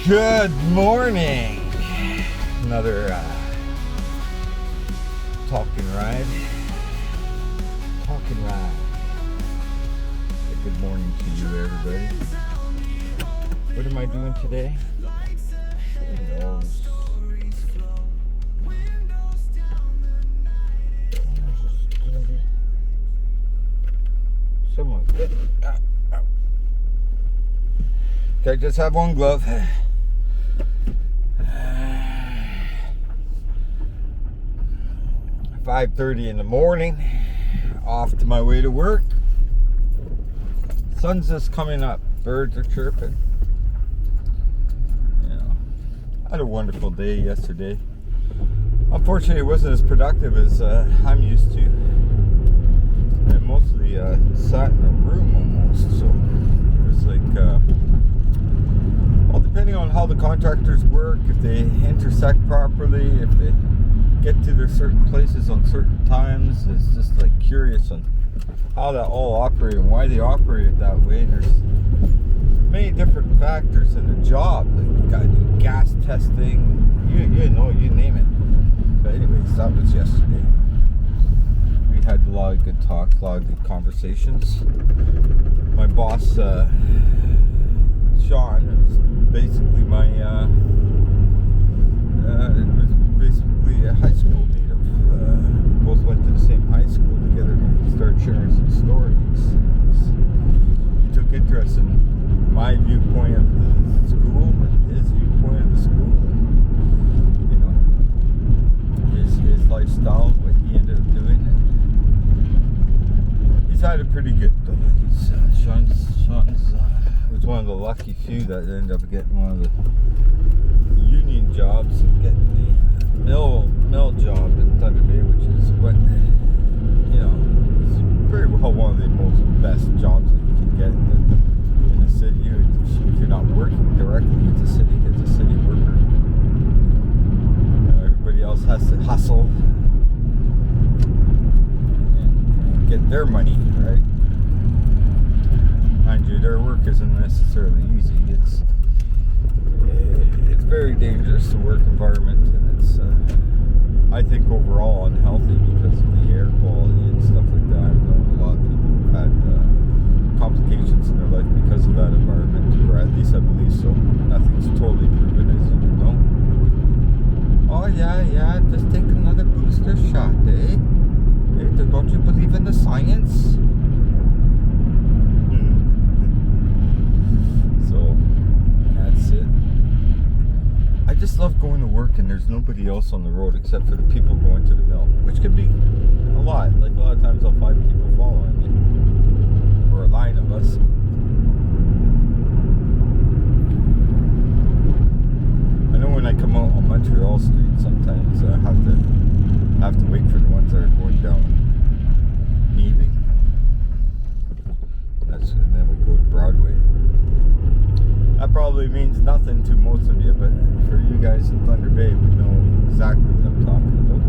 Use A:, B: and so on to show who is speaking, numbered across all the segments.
A: Good morning. Another talking ride. Good morning to you, everybody. What am I doing today? Who knows? It's gonna be somewhat good. Okay, just have one glove. 5:30 in the morning, off to my way to work. Sun's just coming up, birds are chirping. I had a wonderful day yesterday. Unfortunately, it wasn't as productive as I'm used to. I mostly sat in a room almost, so it was like, well, depending on how the contractors work, if they intersect properly, if they get to their certain places on certain times, it's just like curious on how that all operated and why they operated that way. And there's many different factors in the job. Like you gotta do gas testing, you name it. But anyways, that was yesterday. We had a lot of good talks, a lot of good conversations. My boss, Sean, is basically my basically a high school native. We both went to the same high school together. We started sharing some stories. He took interest in my viewpoint of the school and his viewpoint of the school. And, his lifestyle, what he ended up doing. And he's had it pretty good though. Sean's was one of the lucky few that ended up getting one of the union jobs and getting the mill job in Thunder Bay, which is what, it's very well one of the most best jobs that you can get in the city. If you're not working directly with the city, as a city worker, everybody else has to hustle and get their money, right? Mind you, their work isn't necessarily easy. It's very dangerous, the work environment, and it's I think overall unhealthy because of the air quality and stuff like that. I've known a lot of people who've had complications in their life because of that environment, or at least I believe so. Nothing's totally proven, as you know. Oh yeah, just take another booster shot, eh? Don't you believe in the science? So that's it. I just love going to work and there's nobody else on the road except for the people going to the mill, which could be a lot. Like a lot of times I'll find people following me, or a line of us. I know when I come out on Montreal Street, sometimes I have to wait for the ones that are going down Meeting. And then we go to Broadway. That probably means nothing to most of you, but for you guys in Thunder Bay, we know exactly what I'm talking about.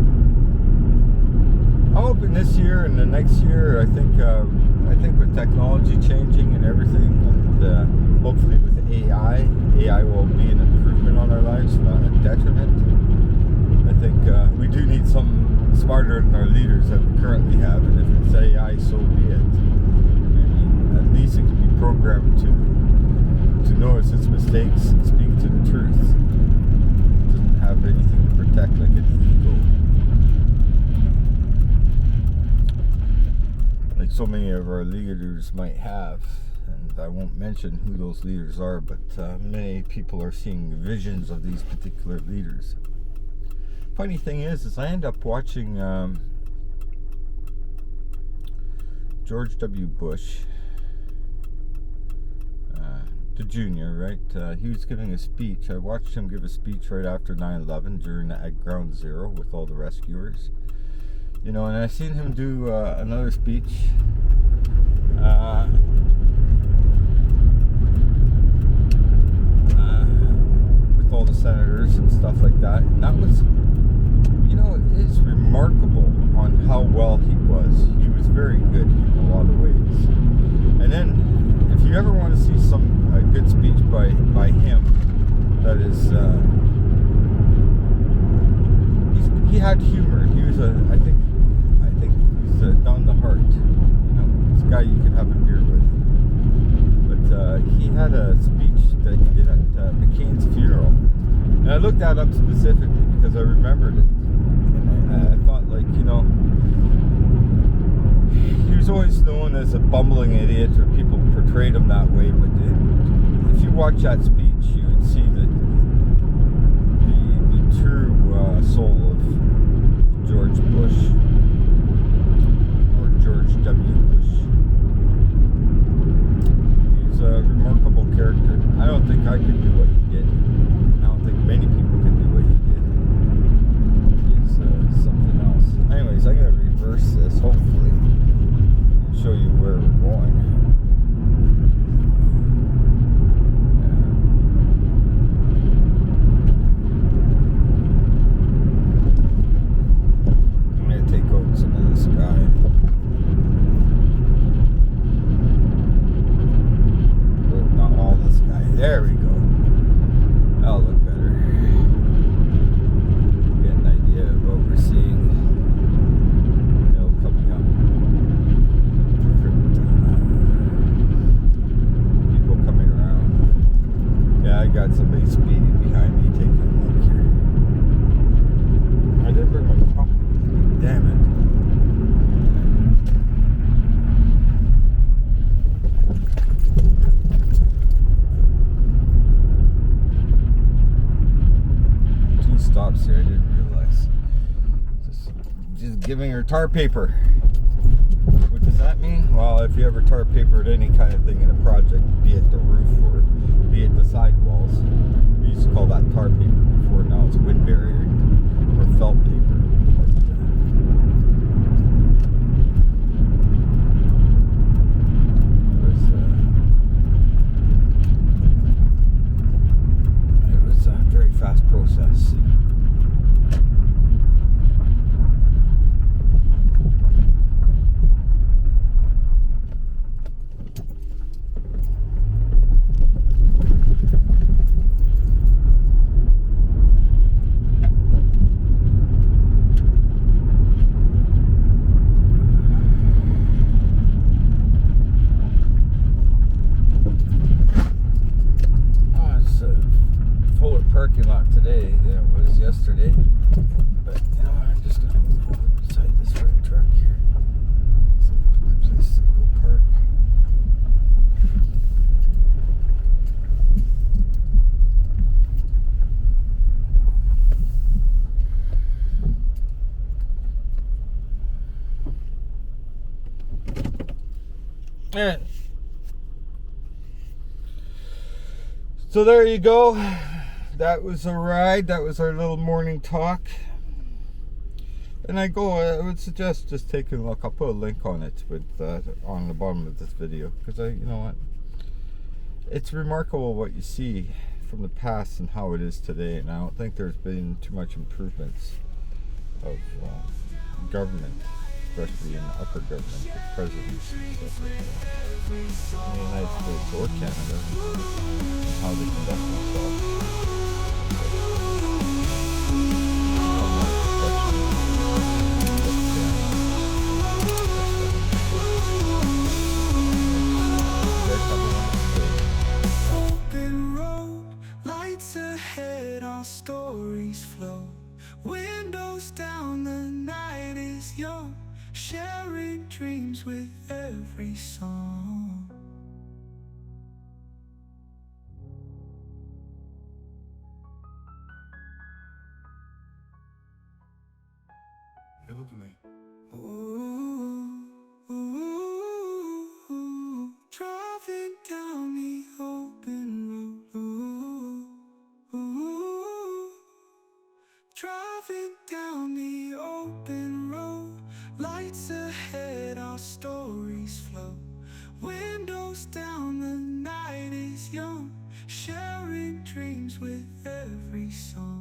A: I'm hoping this year and the next year, I think with technology changing and everything, and hopefully with AI will be an improvement on our lives, not a detriment. I think we do need something smarter than our leaders that we currently have, and if it's AI, so be it. I mean, at least it can be programmed to notice its mistakes and speak to the truth. It doesn't have anything to protect like an ego, like so many of our leaders might have. And I won't mention who those leaders are, but many people are seeing visions of these particular leaders. Funny thing is I end up watching George W. Bush, the junior, right? He was giving a speech. I watched him give a speech right after 9/11 at Ground Zero with all the rescuers. And I seen him do another speech with all the senators and stuff like that. And that was, it's remarkable on how well he was. He was very good in a lot of ways. And then, if you ever want to see a good speech by him, that is, he had humor. He was I think he's down the heart. You know, this guy you could have a beer with. But he had a speech that he did at McCain's funeral, and I looked that up specifically because I remembered it, and I thought, like, you know, he was always known as a bumbling idiot, or people portrayed him that way. But if you watch that speech, you would see that the true soul of George Bush, or George W. Bush. He's a remarkable character. I don't think I could do what he did. I don't think many people can do what he did. He's something else. Anyways, I'm going to reverse this, hopefully, and show you where we're going. I'm going to take out some of this guy. Not all this guy. There we go. That'll look better. Get an idea of what we're seeing. Hill coming up. Different people coming around. Yeah, I got somebody speeding behind me taking a look here. I didn't bring my coffee. Damn it. Stops here, I didn't realize. Just giving her tar paper. What does that mean? Well, if you ever tar papered any kind of thing in a project, be it the roof or be it the sidewalls, we used to call that tar paper before. Now it's wind barrier or felt paper. It was a very fast process. Parking lot today than it was yesterday, but you know, I'm just gonna move over beside this red truck here. It's a good place to go park. And so there you go. That was a ride. That was our little morning talk. And I would suggest just taking a look. I'll put a link on it on the bottom of this video, because you know what? It's remarkable what you see from the past and how it is today. And I don't think there's been too much improvements of government, especially in the upper government, the presidents and stuff like that, in the United States or Canada, and how they conduct themselves.
B: Stories flow, windows down, the night is young, sharing dreams with every song. Help me. Ooh, ooh, ooh, driving down the open road. Ooh, driving down the open road, lights ahead, our stories flow, windows down, the night is young.